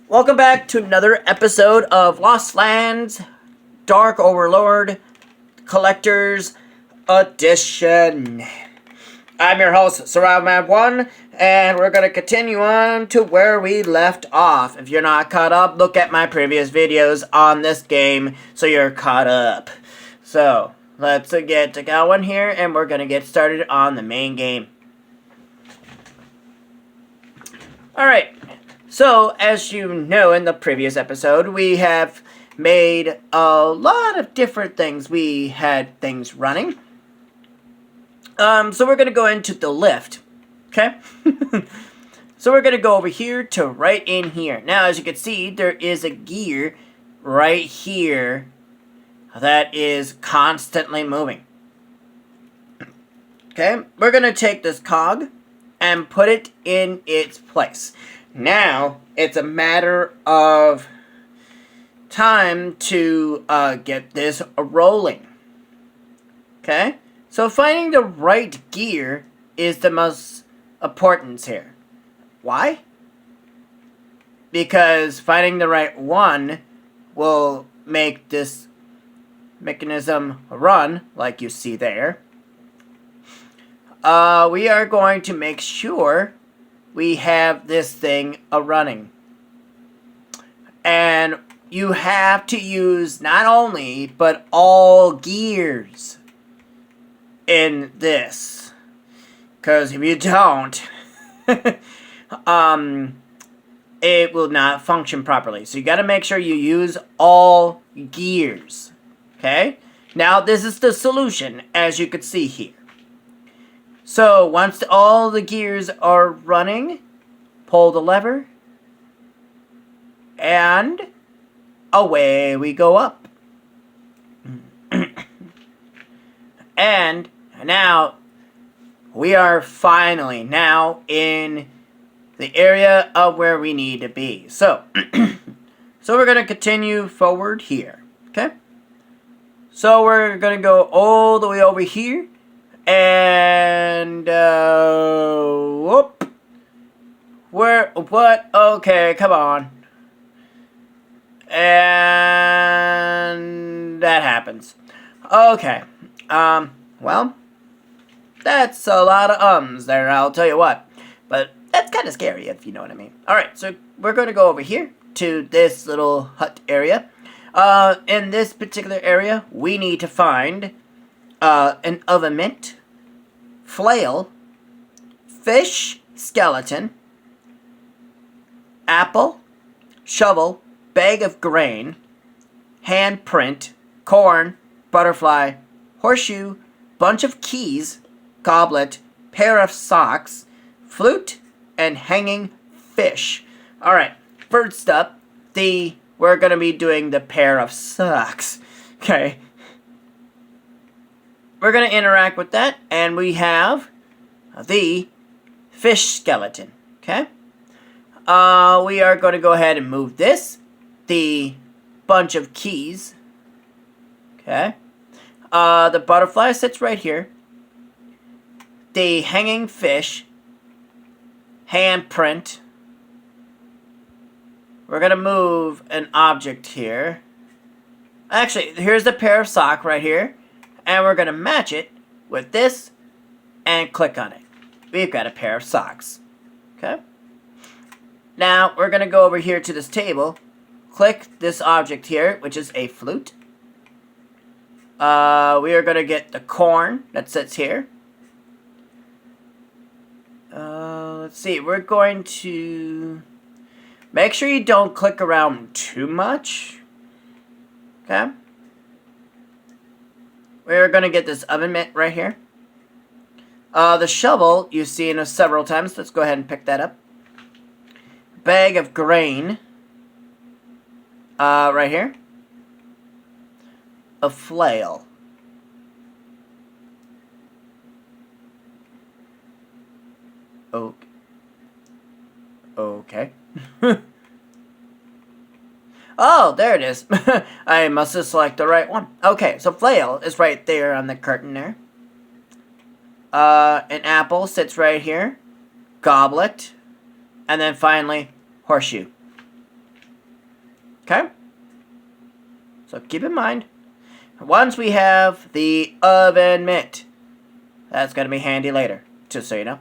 Welcome back to another episode of Lost Lands Dark Overlord Collector's Edition. I'm your host, SurvivalMan1, and we're going to continue on to where we left off. If you're not caught up, look at my previous videos on this game so you're caught up. So, let's get to going here, and we're going to get started on the main game. Alright. So, as you know in the previous episode, we have made a lot of different things. We had things running. So we're going to go into the lift. Okay? So we're going to go over here to right in here. Now, as you can see, there is a gear right here that is constantly moving. Okay? We're going to take this cog and put it in its place. Now, it's a matter of time to get this rolling. Okay? So finding the right gear is the most important here. Why? Because finding the right one will make this mechanism run, like you see there. We are going to make sure we have this thing running. And you have to use not only, but all gears in this. Because if you don't, it will not function properly. So you got to make sure you use all gears. Okay? Now this is the solution, as you can see here. So, once all the gears are running, pull the lever, and away we go up. And now, we are finally now in the area of where we need to be. So, so we're going to continue forward here, okay? So, we're going to go all the way over here. And, whoop. Where, what? Okay, come on. And that happens. Okay. Well, that's a lot of ums there, I'll tell you what. But that's kind of scary, if you know what I mean. Alright, so we're going to go over here to this little hut area. In this particular area, we need to find an oven mitt, flail, fish skeleton, apple, shovel, bag of grain, handprint, corn, butterfly, horseshoe, bunch of keys, goblet, pair of socks, flute, and hanging fish. Alright, first up, we're going to be doing the pair of socks. Okay. We're going to interact with that, and we have the fish skeleton, okay? We are going to go ahead and move this, the bunch of keys, okay? The butterfly sits right here. The hanging fish, handprint. We're going to move an object here. Actually, here's the pair of sock right here. And we're going to match it with this and click on it. We've got a pair of socks. Okay? Now, we're going to go over here to this table. Click this object here, which is a flute. We are going to get the corn that sits here. Let's see. We're going to make sure you don't click around too much. Okay? We're going to get this oven mitt right here. The shovel, you've seen several times. Let's go ahead and pick that up. Bag of grain. Right here. A flail. Okay. Oh, there it is. I must have selected the right one. Okay, so flail is right there on the curtain there. An apple sits right here. Goblet. And then finally, horseshoe. Okay? So keep in mind, once we have the oven mitt, that's going to be handy later, just so you know.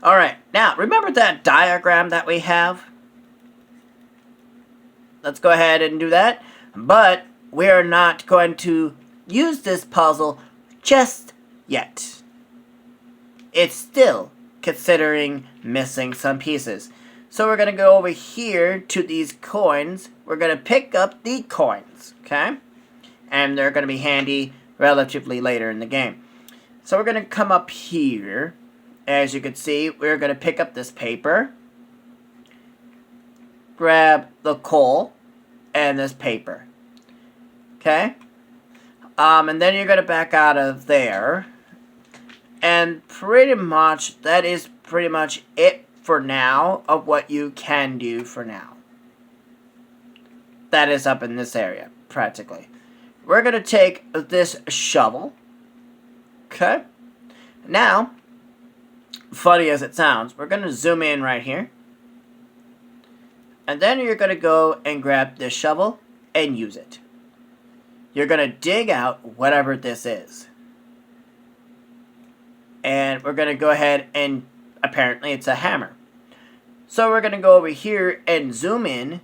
Alright, now remember that diagram that we have? Let's go ahead and do that. But we're not going to use this puzzle just yet. It's still considering missing some pieces. So we're going to go over here to these coins. We're going to pick up the coins, okay? And they're going to be handy relatively later in the game. So we're going to come up here. As you can see, we're going to pick up this paper. Grab the coal and this paper. Okay? And then you're going to back out of there. And pretty much, that is pretty much it for now of what you can do for now. That is up in this area, practically. We're going to take this shovel. Okay? Now, funny as it sounds, we're going to zoom in right here. And then you're going to go and grab this shovel and use it. You're going to dig out whatever this is. And we're going to go ahead and, apparently it's a hammer. So we're going to go over here and zoom in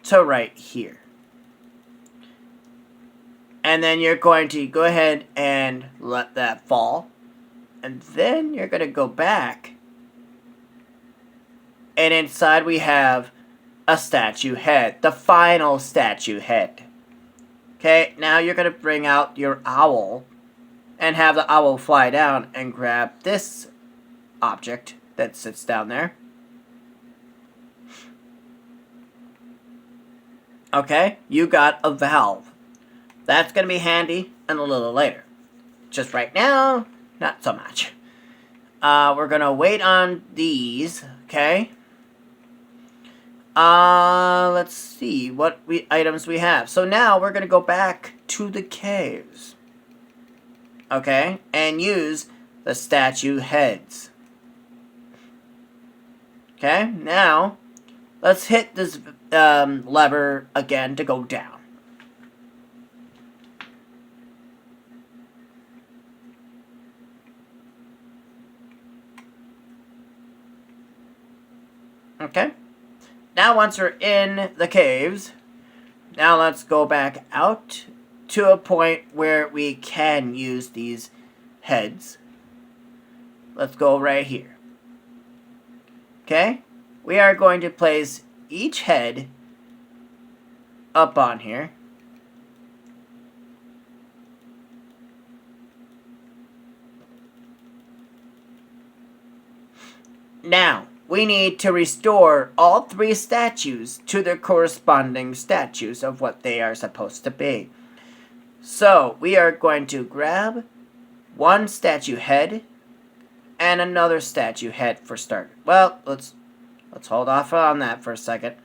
to right here. And then you're going to go ahead and let that fall. And then you're going to go back. And inside we have a statue head. The final statue head. Okay, now you're going to bring out your owl. And have the owl fly down and grab this object that sits down there. Okay, you got a valve. That's going to be handy and a little later. Just right now, not so much. We're going to wait on these, okay? Let's see what items we have. So now we're going to go back to the caves. Okay? And use the statue heads. Okay? Now, let's hit this lever again to go down. Okay? Now once we're in the caves, now let's go back out to a point where we can use these heads. Let's go right here. Okay? We are going to place each head up on here. Now, we need to restore all three statues to their corresponding statues of what they are supposed to be. So, we are going to grab one statue head and another statue head for start. Well, let's hold off on that for a second.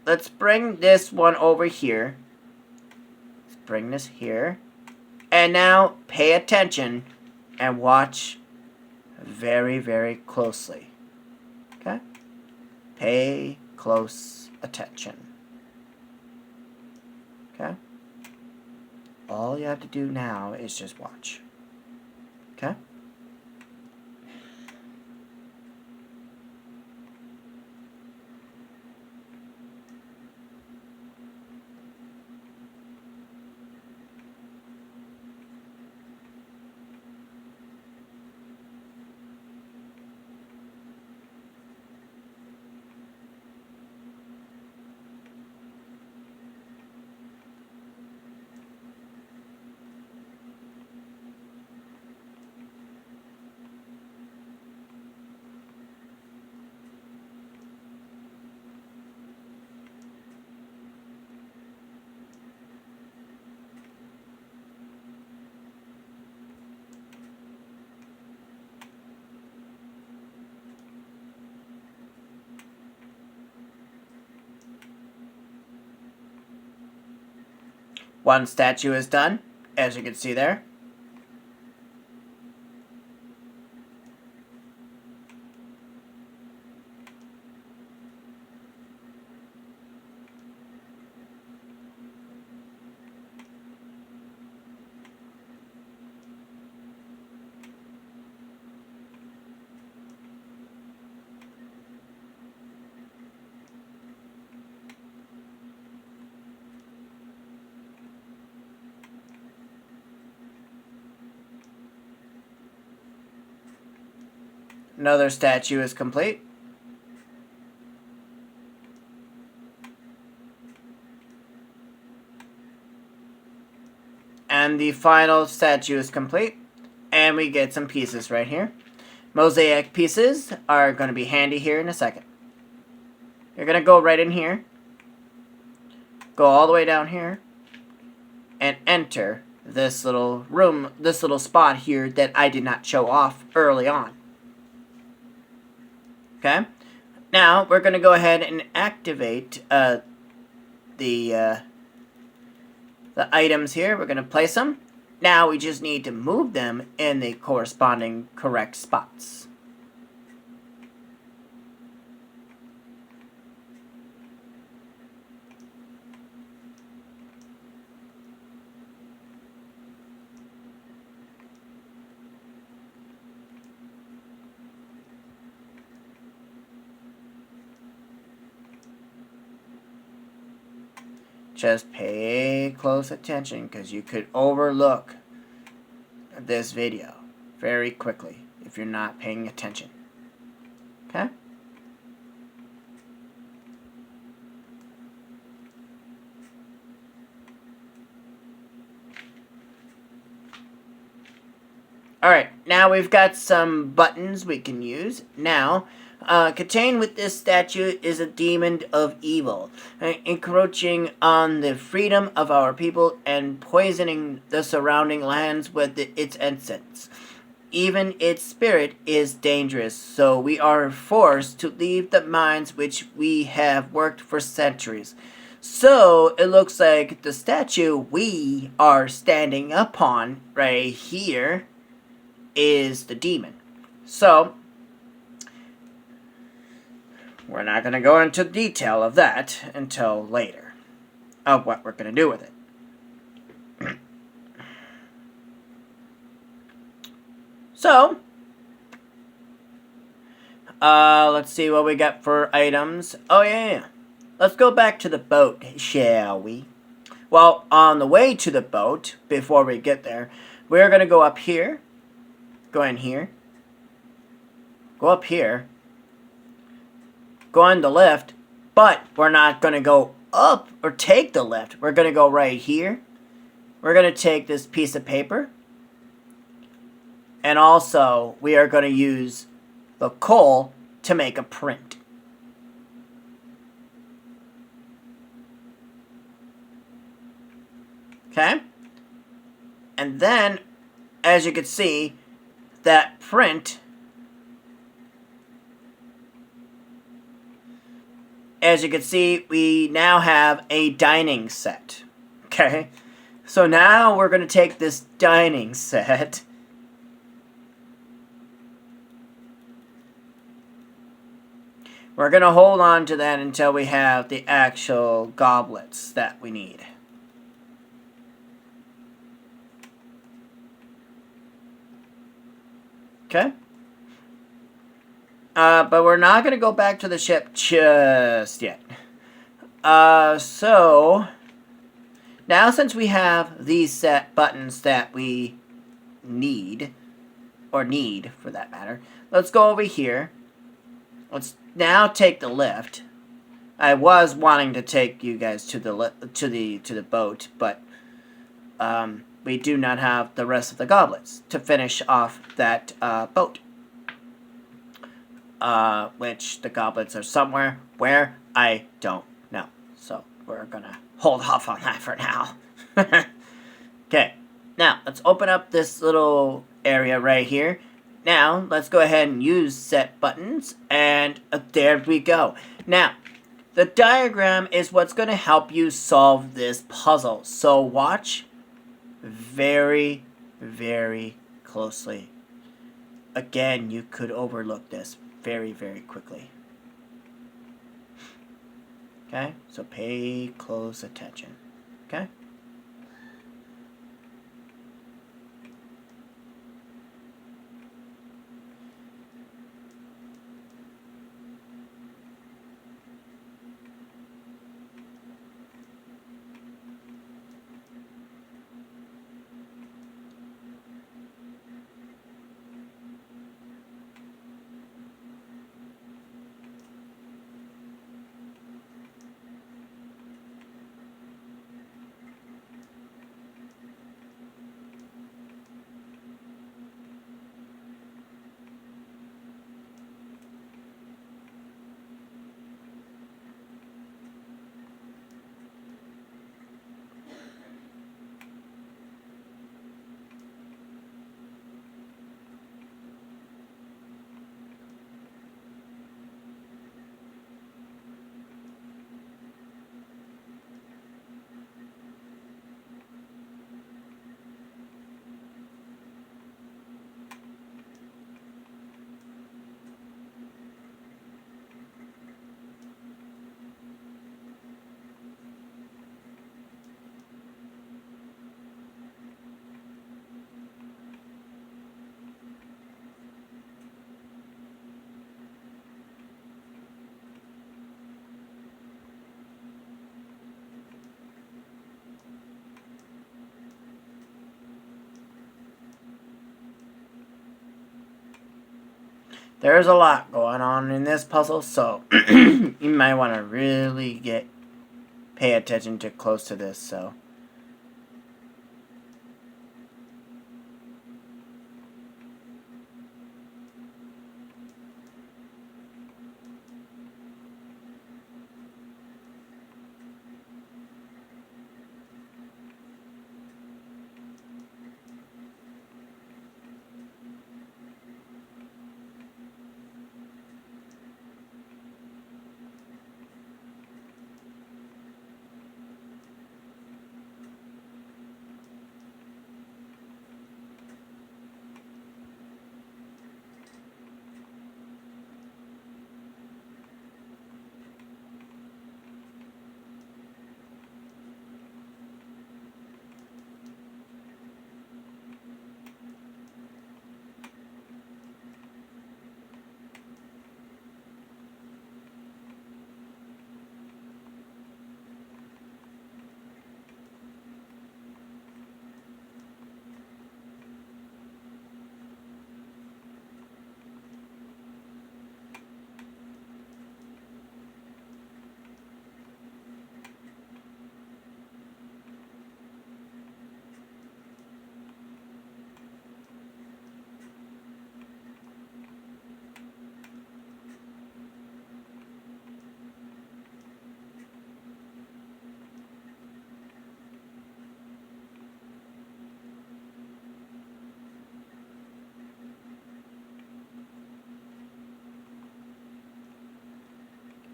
Let's bring this one over here. Let's bring this here. And now, pay attention and watch very, very closely. Okay? Pay close attention. Okay? All you have to do now is just watch. Okay? One statue is done, as you can see there. Another statue is complete. And the final statue is complete. And we get some pieces right here. Mosaic pieces are going to be handy here in a second. You're going to go right in here. Go all the way down here. And enter this little room, this little spot here that I did not show off early on. Okay? Now, we're going to go ahead and activate the items here. We're going to place them. Now, we just need to move them in the corresponding correct spots. Just pay close attention because you could overlook this video very quickly if you're not paying attention. Okay? Alright, now we've got some buttons we can use. Now, contained with this statue is a demon of evil, encroaching on the freedom of our people and poisoning the surrounding lands with its essence. Even its spirit is dangerous, so we are forced to leave the mines which we have worked for centuries. So, it looks like the statue we are standing upon right here is the demon. So, we're not going to go into detail of that until later, of what we're going to do with it. So, let's see what we got for items. Oh, yeah. Let's go back to the boat, shall we? Well, on the way to the boat, before we get there, we're going to go up here. Go in here. Go up here. Go on the lift. But we're not going to go up or take the lift. We're going to go right here. We're going to take this piece of paper. And also, we are going to use the coal to make a print. Okay? And then, as you can see, that print, as you can see, we now have a dining set. Okay? So now we're going to take this dining set we're going to hold on to that until we have the actual goblets that we need. Okay? But we're not going to go back to the ship just yet. So, now since we have these set buttons that we need, or need for that matter, let's go over here. Let's now take the lift. I was wanting to take you guys to the boat, but we do not have the rest of the goblets to finish off that boat. Which the goblets are somewhere where I don't know. So we're gonna hold off on that for now. Okay, now let's open up this little area right here. Now let's go ahead and use set buttons, and there we go. Now, the diagram is what's going to help you solve this puzzle. So watch very, very closely. Again, you could overlook this very, very quickly. Okay, so pay close attention. Okay? There's a lot going on in this puzzle, so you might want to really pay attention to close to this, so.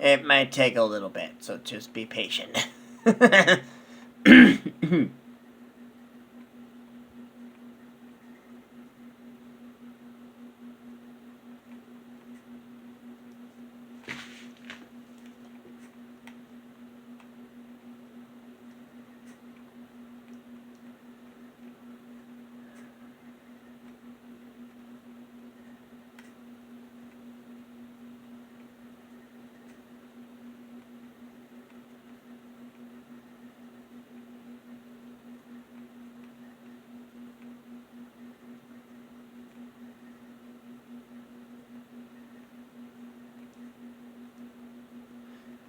It might take a little bit, so just be patient.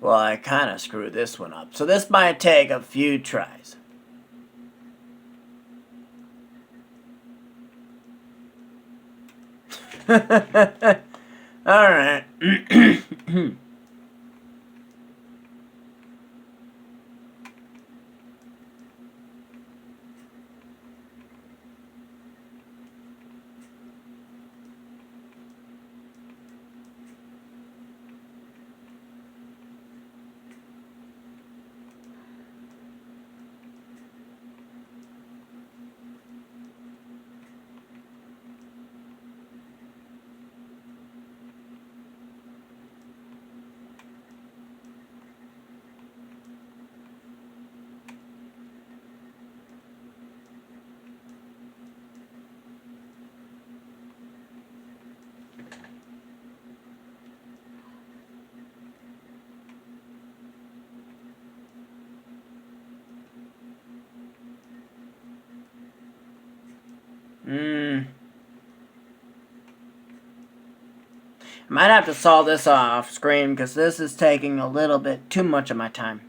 Well, I kind of screwed this one up, so this might take a few tries. Alright. I might have to solve this off screen because this is taking a little bit too much of my time.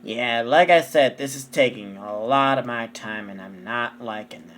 Yeah, like I said, this is taking a lot of my time and I'm not liking that.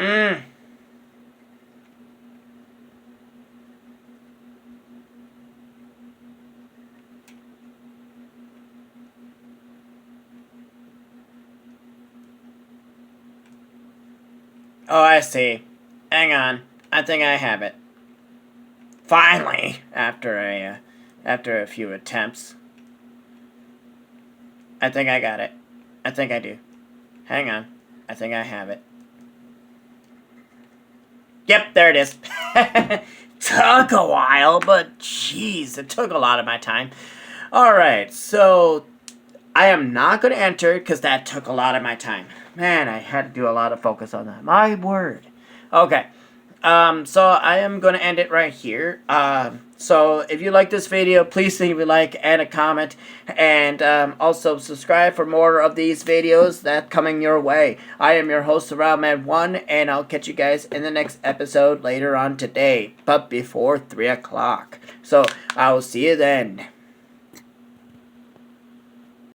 Mm. Oh, I see. Hang on. I think I have it. Finally, after a few attempts. I think I got it. I think I do. Hang on. I think I have it. Yep, there it is. Took a while, but jeez, it took a lot of my time. Alright, so I am not going to enter because that took a lot of my time. Man, I had to do a lot of focus on that. My word. Okay. So I am going to end it right here. So if you like this video, please leave a like and a comment. And also subscribe for more of these videos that coming your way. I am your host, SurroundMan1, and I'll catch you guys in the next episode later on today. But before 3 o'clock. So I will see you then.